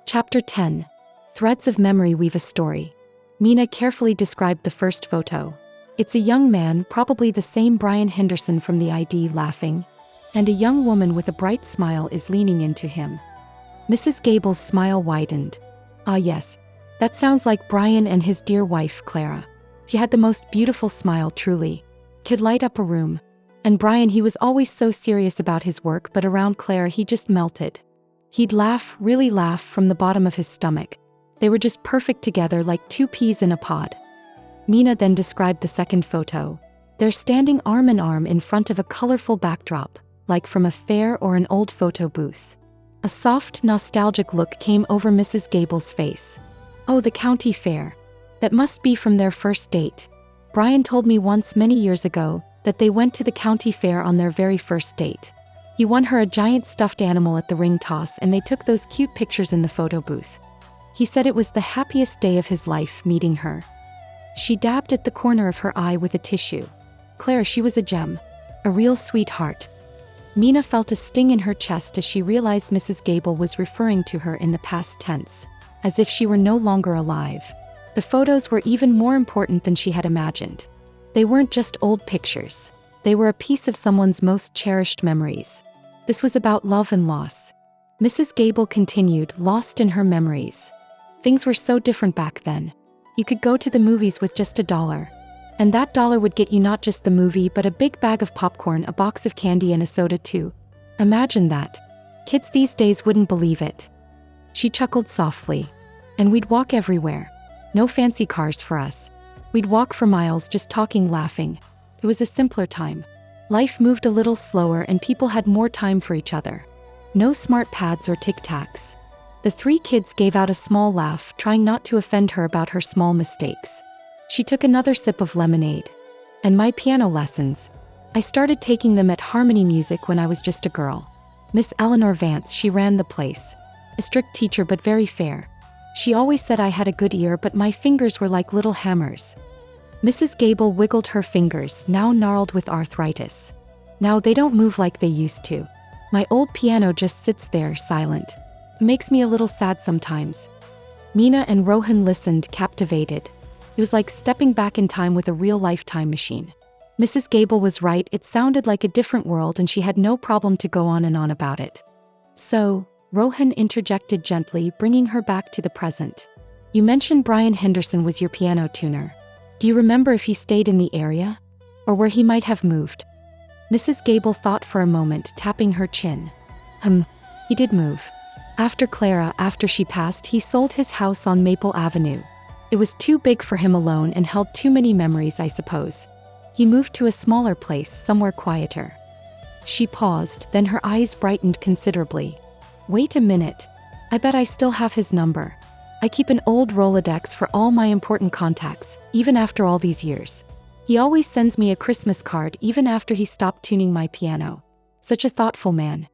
Chapter 10. Threads of Memory Weave a Story. Mina carefully described the first photo. It's a young man, probably the same Brian Henderson from the ID, laughing, and a young woman with a bright smile is leaning into him. Mrs. Gable's smile widened. Ah yes, that sounds like Brian and his dear wife, Clara. He had the most beautiful smile, truly. Could light up a room. And Brian, he was always so serious about his work, but around Clara he just melted. He'd laugh, really laugh, from the bottom of his stomach. They were just perfect together, like two peas in a pod. Mina then described the second photo. They're standing arm in arm in front of a colorful backdrop, like from a fair or an old photo booth. A soft, nostalgic look came over Mrs. Gable's face. Oh, the county fair. That must be from their first date. Brian told me once many years ago that they went to the county fair on their very first date. He won her a giant stuffed animal at the ring toss and they took those cute pictures in the photo booth. He said it was the happiest day of his life meeting her. She dabbed at the corner of her eye with a tissue. Claire, she was a gem. A real sweetheart. Mina felt a sting in her chest as she realized Mrs. Gable was referring to her in the past tense, as if she were no longer alive. The photos were even more important than she had imagined. They weren't just old pictures. They were a piece of someone's most cherished memories. This was about love and loss. Mrs. Gable continued, lost in her memories. Things were so different back then. You could go to the movies with just $1. And that dollar would get you not just the movie but a big bag of popcorn, a box of candy and a soda too. Imagine that. Kids these days wouldn't believe it. She chuckled softly. And we'd walk everywhere. No fancy cars for us. We'd walk for miles just talking, laughing. It was a simpler time. Life moved a little slower and people had more time for each other. No smart pads or tic-tacs. The three kids gave out a small laugh, trying not to offend her about her small mistakes. She took another sip of lemonade. And my piano lessons. I started taking them at Harmony Music when I was just a girl. Miss Eleanor Vance, she ran the place. A strict teacher but very fair. She always said I had a good ear, but my fingers were like little hammers. Mrs. Gable wiggled her fingers, now gnarled with arthritis. Now they don't move like they used to. My old piano just sits there, silent. It makes me a little sad sometimes. Mina and Rohan listened, captivated. It was like stepping back in time with a real lifetime machine. Mrs. Gable was right, it sounded like a different world and she had no problem to go on and on about it. So, Rohan interjected gently, bringing her back to the present. You mentioned Brian Henderson was your piano tuner. Do you remember if he stayed in the area? Or where he might have moved? Mrs. Gable thought for a moment, tapping her chin. He did move. After Clara, after she passed, he sold his house on Maple Avenue. It was too big for him alone and held too many memories, I suppose. He moved to a smaller place, somewhere quieter. She paused, then her eyes brightened considerably. Wait a minute. I bet I still have his number. I keep an old Rolodex for all my important contacts, even after all these years. He always sends me a Christmas card even after he stopped tuning my piano. Such a thoughtful man.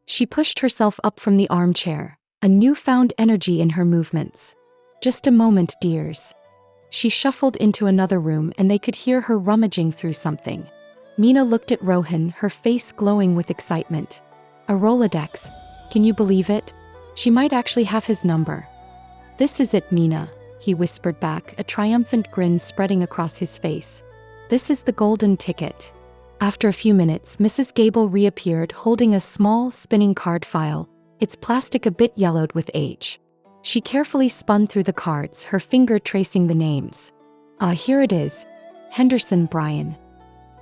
She pushed herself up from the armchair, a newfound energy in her movements. Just a moment, dears. She shuffled into another room and they could hear her rummaging through something. Mina looked at Rohan, her face glowing with excitement. A Rolodex. Can you believe it? She might actually have his number. This is it, Mina, he whispered back, a triumphant grin spreading across his face. This is the golden ticket. After a few minutes, Mrs. Gable reappeared holding a small, spinning card file, its plastic a bit yellowed with age. She carefully spun through the cards, her finger tracing the names. Here it is. Henderson Brian.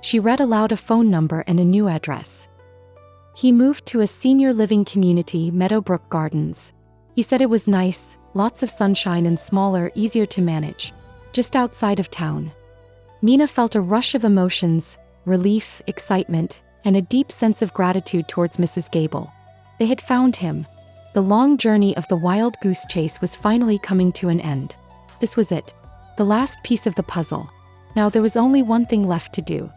She read aloud a phone number and a new address. He moved to a senior living community, Meadowbrook Gardens. He said it was nice, lots of sunshine and smaller, easier to manage. Just outside of town. Mina felt a rush of emotions, relief, excitement, and a deep sense of gratitude towards Mrs. Gable. They had found him. The long journey of the wild goose chase was finally coming to an end. This was it. The last piece of the puzzle. Now there was only one thing left to do.